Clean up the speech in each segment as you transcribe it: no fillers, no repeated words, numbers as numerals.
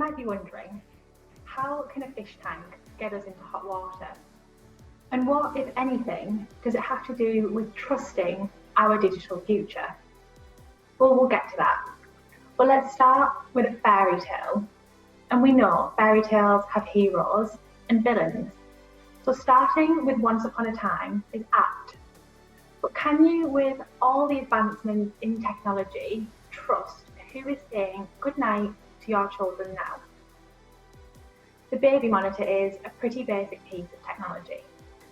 might be wondering, how can a fish tank get us into hot water? And what, if anything, does it have to do with trusting our digital future? Well, we'll get to that. But let's start with a fairy tale. And we know fairy tales have heroes and villains. So starting with Once Upon a Time is apt. But can you, with all the advancements in technology, trust who is saying goodnight to your children now? The baby monitor is a pretty basic piece of technology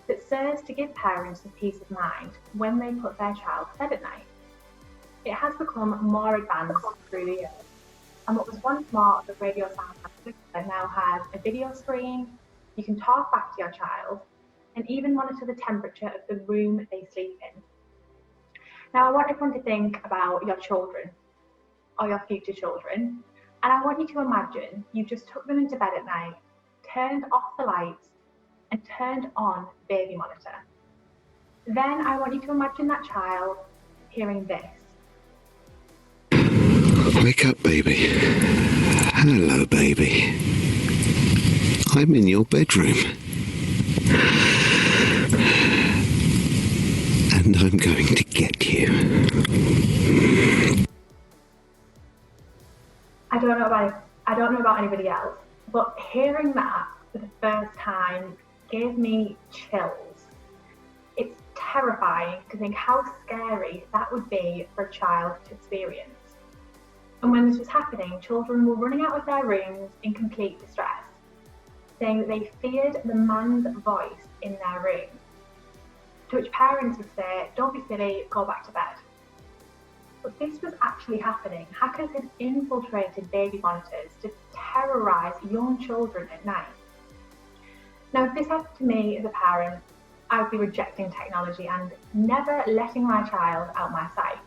that serves to give parents a peace of mind when they put their child to bed at night. It has become more advanced through the years, and what was once more the radio sound transmitter now has a video screen. You can talk back to your child and even monitor the temperature of the room they sleep in. Now, I want everyone to think about your children or your future children, and I want you to imagine you just took them into bed at night, turned off the lights, and turned on the baby monitor. Then I want you to imagine that child hearing this. Wake up, baby. Hello, baby. I'm in your bedroom. And I'm going to get you. I don't know about anybody else, but hearing that for the first time gave me chills. It's terrifying to think how scary that would be for a child to experience. And when this was happening, children were running out of their rooms in complete distress, saying that they feared the man's voice in their room. To which parents would say, "Don't be silly, go back to bed." But this was actually happening. Hackers had infiltrated baby monitors to terrorise young children at night. Now, if this happened to me as a parent, I would be rejecting technology and never letting my child out my sight.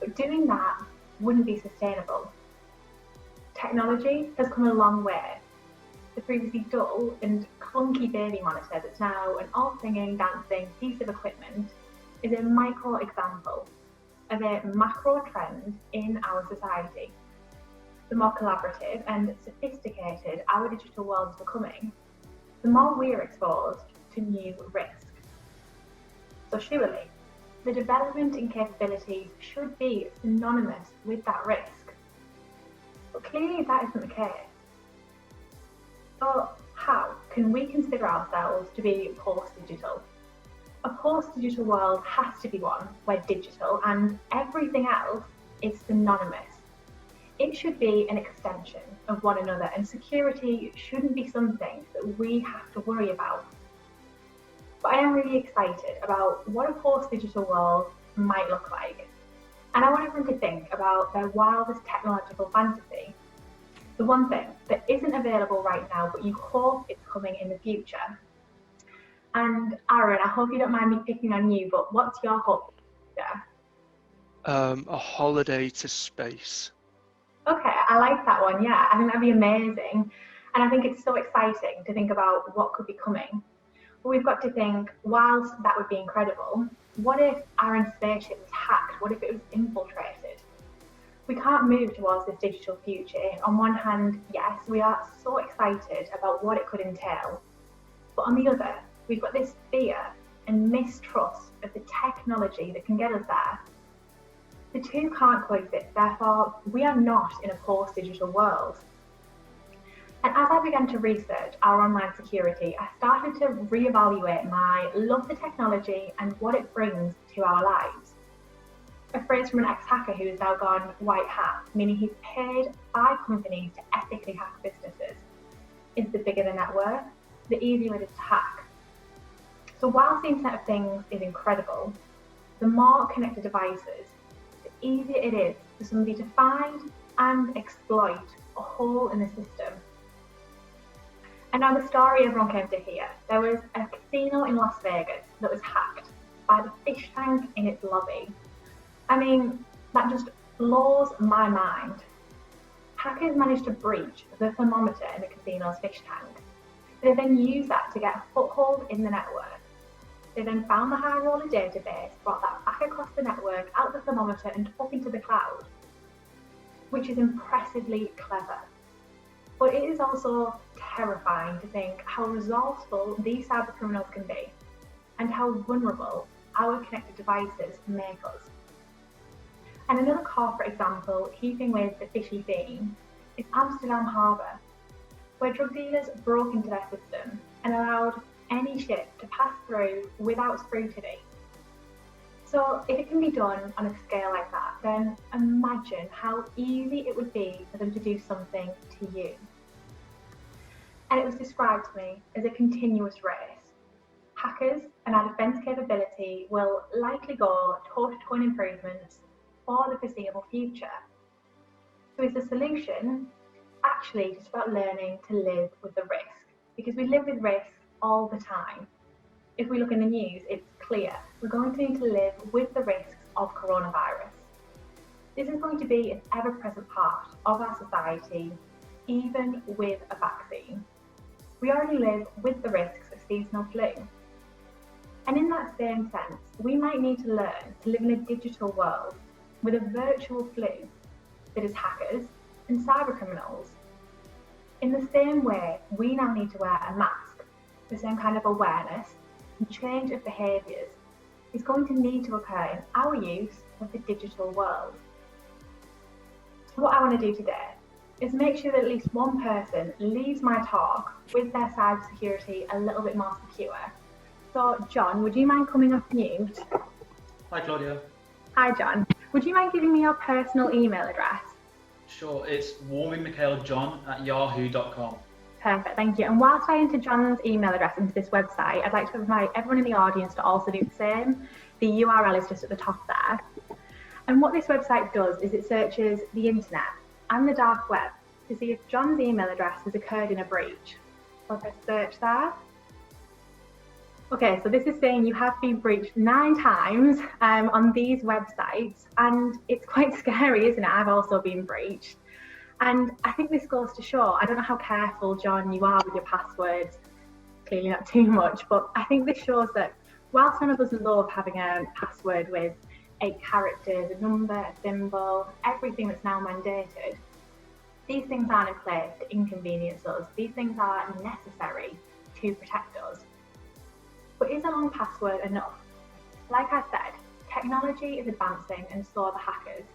But doing that wouldn't be sustainable. Technology has come a long way. The previously dull and clunky baby monitor that's now an all-singing, dancing piece of equipment is a micro example of a macro trend in our society. The more collaborative and sophisticated our digital world is becoming, the more we're exposed to new risk. So surely, the development in capabilities should be synonymous with that risk. But clearly that isn't the case. So how can we consider ourselves to be post-digital? A post-digital world has to be one where digital and everything else is synonymous. It should be an extension of one another, and security shouldn't be something that we have to worry about. But I am really excited about what a post-digital world might look like. And I want everyone to think about their wildest technological fantasy. The one thing that isn't available right now, but you hope it's coming in the future. And Aaron, I hope you don't mind me picking on you, but what's your hope for the future? A holiday to space. Okay, I like that one, yeah. I think that'd be amazing. And I think it's so exciting to think about what could be coming. But we've got to think, whilst that would be incredible, what if our own spaceship was hacked? What if it was infiltrated? We can't move towards this digital future. On one hand, yes, we are so excited about what it could entail. But on the other, we've got this fear and mistrust of the technology that can get us there. The two can't coexist, therefore we are not in a post-digital world. And as I began to research our online security, I started to reevaluate my love for technology and what it brings to our lives. A phrase from an ex-hacker who has now gone white hat, meaning he's paid by companies to ethically hack businesses, is the bigger the network, the easier it is to hack. So whilst the Internet of Things is incredible, the more connected devices, the easier it is for somebody to find and exploit a hole in the system. And now the story everyone came to hear. There was a casino in Las Vegas that was hacked by the fish tank in its lobby. I mean, that just blows my mind. Hackers managed to breach the thermometer in the casino's fish tank. They then used that to get a foothold in the network. They then found the high roller database, brought that back across the network, out the thermometer and up into the cloud, which is impressively clever. But it is also terrifying to think how resourceful these cyber criminals can be and how vulnerable our connected devices make us. And another corporate example, keeping with the fishy theme, is Amsterdam Harbour, where drug dealers broke into their system and allowed any ship to pass through without scrutiny. So if it can be done on a scale like that, then imagine how easy it would be for them to do something to you. And it was described to me as a continuous race. Hackers and our defence capability will likely go toe-to-toe in improvements for the foreseeable future. So is the solution actually just about learning to live with the risk? Because we live with risk all the time. If we look in the news, it's clear we're going to need to live with the risks of coronavirus. This is going to be an ever-present part of our society, even with a vaccine. We already live with the risks of seasonal flu. And in that same sense, we might need to learn to live in a digital world with a virtual flu that is hackers and cyber criminals. In the same way, we now need to wear a mask. The same kind of awareness and change of behaviours is going to need to occur in our use of the digital world. What I want to do today is make sure that at least one person leaves my talk with their cybersecurity a little bit more secure. So, John, would you mind coming off mute? Hi, Claudia. Hi, John. Would you mind giving me your personal email address? Sure, it's warmingmichaeljohn@yahoo.com. Perfect, thank you. And whilst I enter John's email address into this website, I'd like to invite everyone in the audience to also do the same. The URL is just at the top there. And what this website does is it searches the internet and the dark web to see if John's email address has occurred in a breach. So I'll press search there. Okay, so this is saying you have been breached 9 times on these websites, and it's quite scary, isn't it? I've also been breached. And I think this goes to show, I don't know how careful, John, you are with your passwords, clearly not too much, but I think this shows that whilst none of us love having a password with 8 characters, a number, a symbol, everything that's now mandated, these things aren't in place to inconvenience us. These things are necessary to protect us. But is a long password enough? Like I said, technology is advancing and so are the hackers.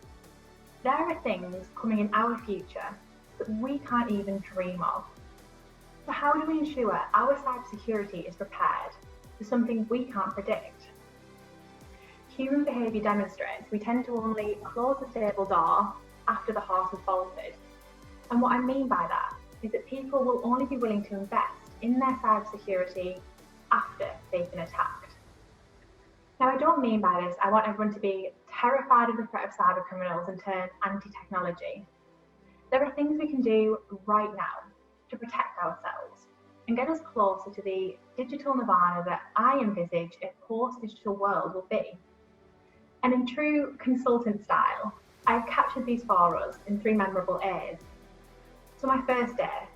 There are things coming in our future that we can't even dream of. So how do we ensure our cybersecurity is prepared for something we can't predict? Human behaviour demonstrates we tend to only close the stable door after the horse has bolted. And what I mean by that is that people will only be willing to invest in their cybersecurity after they've been attacked. Now, I don't mean by this I want everyone to be terrified of the threat of cyber criminals and turn anti-technology. There are things we can do right now to protect ourselves and get us closer to the digital nirvana that I envisage a post-digital world will be. And in true consultant style, I've captured these for us in 3 memorable A's. So my first A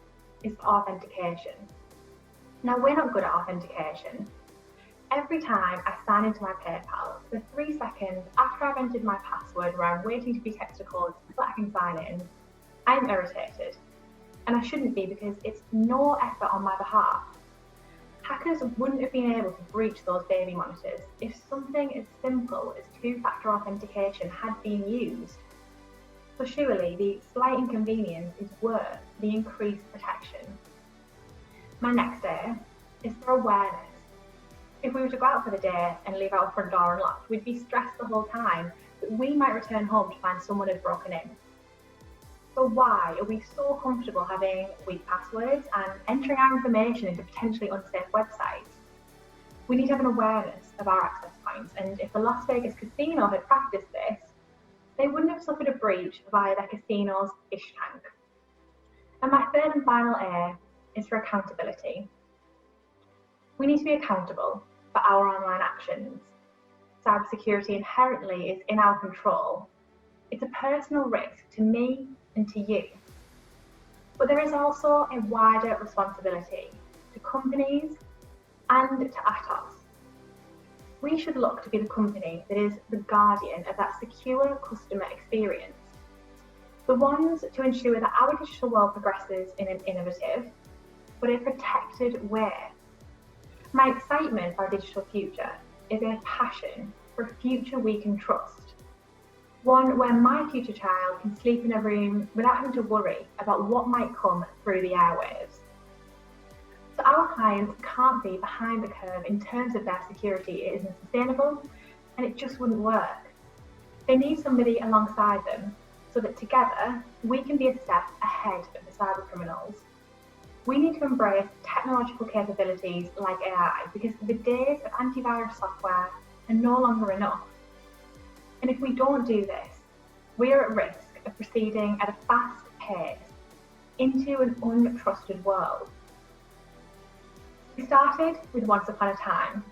is for authentication. Now, we're not good at authentication. Every time I sign into my PayPal, the 3 seconds after I've entered my password where I'm waiting to be texted a code so that I can sign in, I'm irritated. And I shouldn't be, because it's no effort on my behalf. Hackers wouldn't have been able to breach those baby monitors if something as simple as 2-factor authentication had been used. So surely the slight inconvenience is worth the increased protection. My next A is for awareness. If we were to go out for the day and leave our front door unlocked, we'd be stressed the whole time that we might return home to find someone had broken in. So why are we so comfortable having weak passwords and entering our information into potentially unsafe websites? We need to have an awareness of our access points, and if the Las Vegas casino had practiced this, they wouldn't have suffered a breach via their casino's fish tank. And my third and final A is for accountability. We need to be accountable for our online actions. Cybersecurity inherently is in our control. It's a personal risk to me and to you. But there is also a wider responsibility to companies and to Atos. We should look to be the company that is the guardian of that secure customer experience. The ones to ensure that our digital world progresses in an innovative, but a protected way. My excitement for our digital future is a passion for a future we can trust. One where my future child can sleep in a room without having to worry about what might come through the airwaves. So our clients can't be behind the curve in terms of their security. It isn't sustainable and it just wouldn't work. They need somebody alongside them so that together we can be a step ahead of the cyber criminals. We need to embrace technological capabilities like AI because the days of antivirus software are no longer enough. And if we don't do this, we are at risk of proceeding at a fast pace into an untrusted world. We started with Once Upon a Time.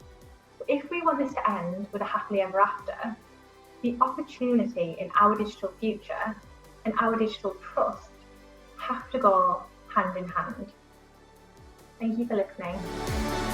If we want this to end with a happily ever after, the opportunity in our digital future and our digital trust have to go hand in hand. Thank you for listening.